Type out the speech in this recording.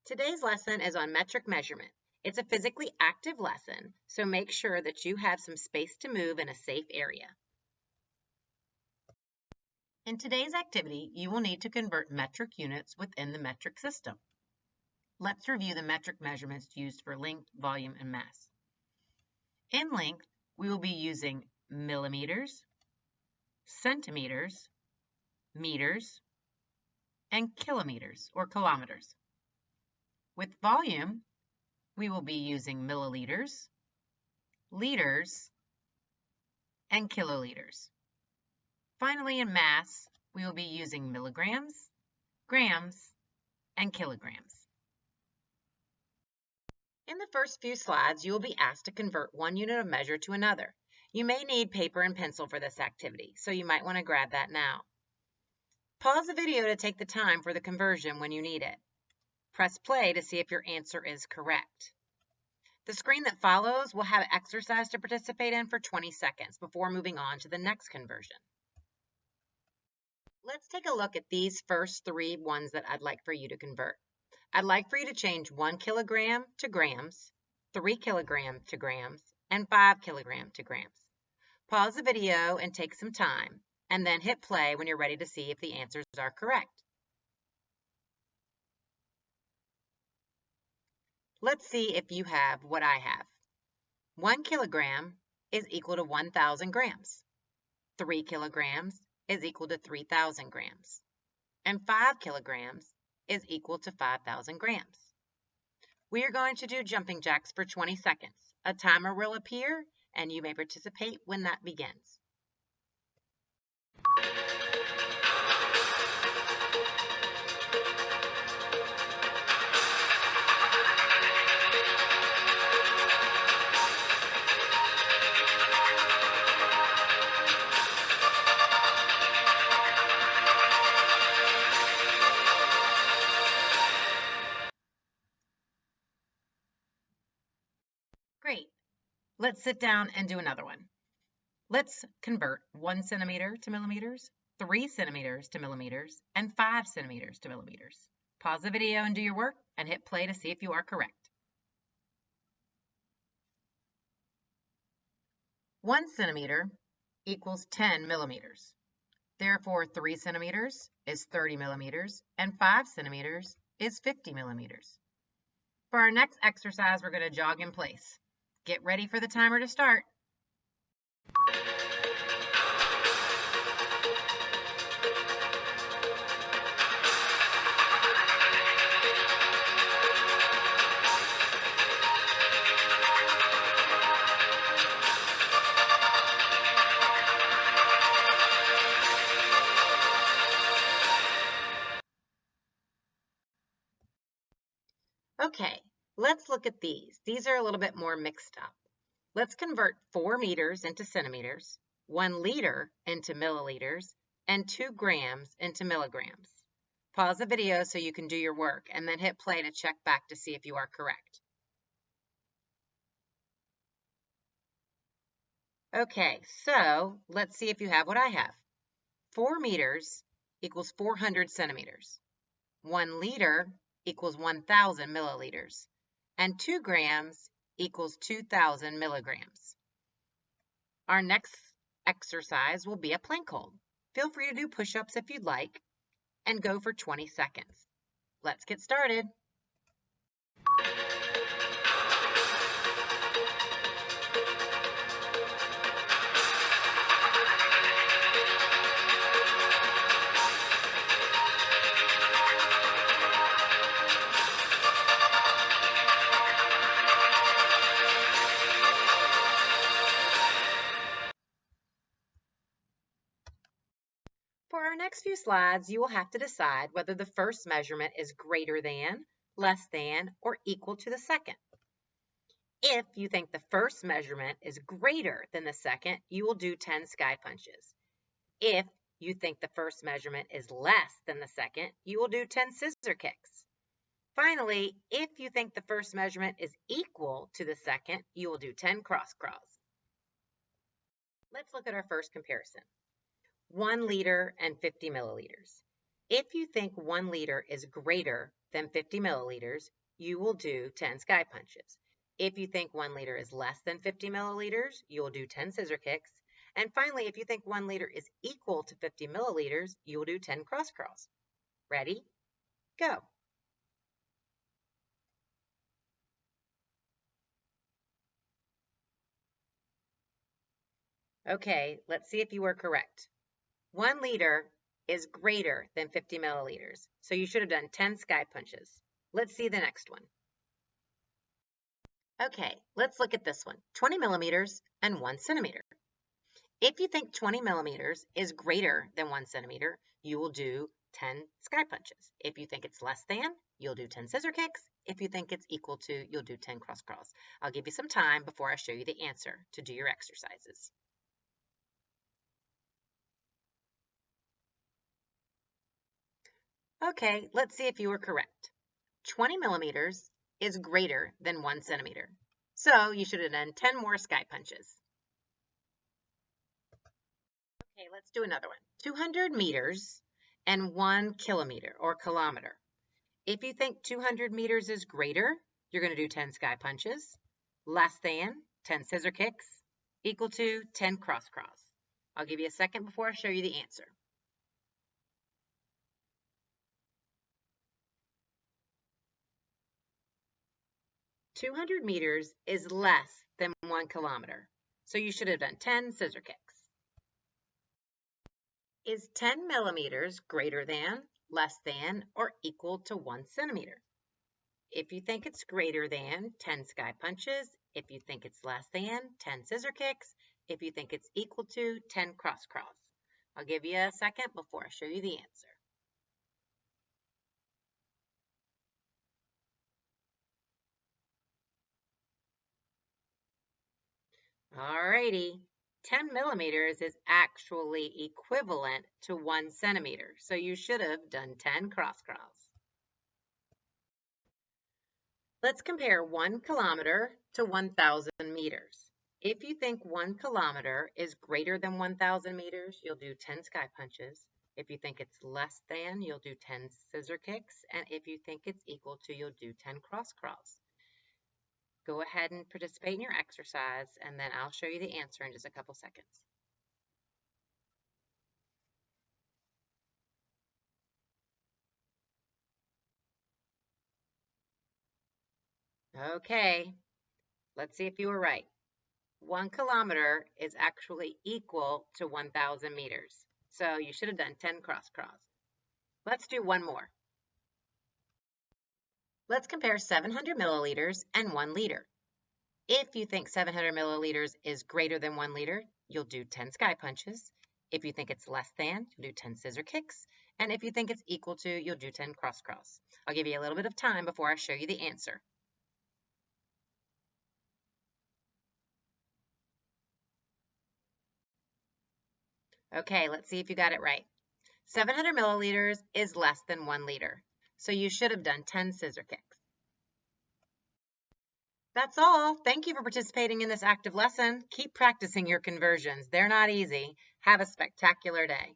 Today's lesson is on metric measurement. It's a physically active lesson, so make sure that you have some space to move in a safe area. In today's activity, you will need to convert metric units within the metric system. Let's review the metric measurements used for length, volume, and mass. In length, we will be using millimeters, centimeters, meters, and kilometers or kilometers. With volume, we will be using milliliters, liters, and kiloliters. Finally, in mass, we will be using milligrams, grams, and kilograms. In the first few slides, you will be asked to convert one unit of measure to another. You may need paper and pencil for this activity, so you might want to grab that now. Pause the video to take the time for the conversion when you need it. Press play to see if your answer is correct. The screen that follows will have an exercise to participate in for 20 seconds before moving on to the next conversion. Let's take a look at these first three ones that I'd like for you to convert. I'd like for you to change 1 kilogram to grams, 3 kilogram to grams, and 5 kilogram to grams. Pause the video and take some time, and then hit play when you're ready to see if the answers are correct. Let's see if you have what I have. 1 kilogram is equal to 1,000 grams. 3 kilograms is equal to 3,000 grams. And 5 kilograms is equal to 5,000 grams. We are going to do jumping jacks for 20 seconds. A timer will appear, and you may participate when that begins. Great. Let's sit down and do another one. Let's convert 1 centimeter to millimeters, 3 centimeters to millimeters, and 5 centimeters to millimeters. Pause the video and do your work, and hit play to see if you are correct. 1 centimeter equals 10 millimeters. Therefore, 3 centimeters is 30 millimeters, and 5 centimeters is 50 millimeters. For our next exercise, we're going to jog in place. Get ready for the timer to start. Okay, let's look at these. These are a little bit more mixed up. Let's convert 4 meters into centimeters, 1 liter into milliliters, and 2 grams into milligrams. Pause the video so you can do your work, and then hit play to check back to see if you are correct. Okay, so let's see if you have what I have. 4 meters equals 400 centimeters. 1 liter equals 1,000 milliliters. And 2 grams equals 2,000 milligrams. Our next exercise will be a plank hold. Feel free to do push-ups if you'd like, and go for 20 seconds. Let's get started. For our next few slides, you will have to decide whether the first measurement is greater than, less than, or equal to the second. If you think the first measurement is greater than the second, you will do 10 sky punches. If you think the first measurement is less than the second, you will do 10 scissor kicks. Finally, if you think the first measurement is equal to the second, you will do 10 cross crawls. Let's look at our first comparison. 1 liter and 50 milliliters. If you think 1 liter is greater than 50 milliliters, you will do 10 sky punches. If you think 1 liter is less than 50 milliliters, you will do 10 scissor kicks. And finally, if you think 1 liter is equal to 50 milliliters, you will do 10 cross crawls. Ready? Go. Okay, let's see if you were correct. 1 liter is greater than 50 milliliters, so you should have done 10 sky punches. Let's see the next one. Okay, let's look at this one, 20 millimeters and 1 centimeter. If you think 20 millimeters is greater than 1 centimeter, you will do 10 sky punches. If you think it's less than, you'll do 10 scissor kicks. If you think it's equal to, you'll do 10 cross crawls. I'll give you some time before I show you the answer to do your exercises. Okay, let's see if you were correct. 20 millimeters is greater than 1 centimeter. So you should have done 10 more sky punches. Okay, let's do another one. 200 meters and 1 kilometer or kilometer. If you think 200 meters is greater, you're going to do 10 sky punches. Less than, 10 scissor kicks. Equal to, 10 cross crawls. I'll give you a second before I show you the answer. "200 meters is less than 1 kilometer, so you should have done 10 scissor kicks. Is 10 millimeters greater than, less than, or equal to 1 centimeter? If you think it's greater than, 10 sky punches. If you think it's less than, 10 scissor kicks. If you think it's equal to, 10 cross crawls. I'll give you a second before I show you the answer. Alrighty, 10 millimeters is actually equivalent to 1 centimeter, so you should have done 10 cross crawls. Let's compare 1 kilometer to 1,000 meters. If you think 1 kilometer is greater than 1,000 meters, you'll do 10 sky punches. If you think it's less than, you'll do 10 scissor kicks. And if you think it's equal to, you'll do 10 cross crawls. Go ahead and participate in your exercise, and then I'll show you the answer in just a couple seconds. Okay, let's see if you were right. 1 kilometer is actually equal to 1,000 meters. So you should have done 10 cross crawls. Let's do one more. Let's compare 700 milliliters and 1 liter. If you think 700 milliliters is greater than 1 liter, you'll do 10 sky punches. If you think it's less than, you'll do 10 scissor kicks. And if you think it's equal to, you'll do 10 cross crawls. I'll give you a little bit of time before I show you the answer. Okay, let's see if you got it right. 700 milliliters is less than 1 liter, so you should have done 10 scissor kicks. That's all. Thank you for participating in this active lesson. Keep practicing your conversions. They're not easy. Have a spectacular day.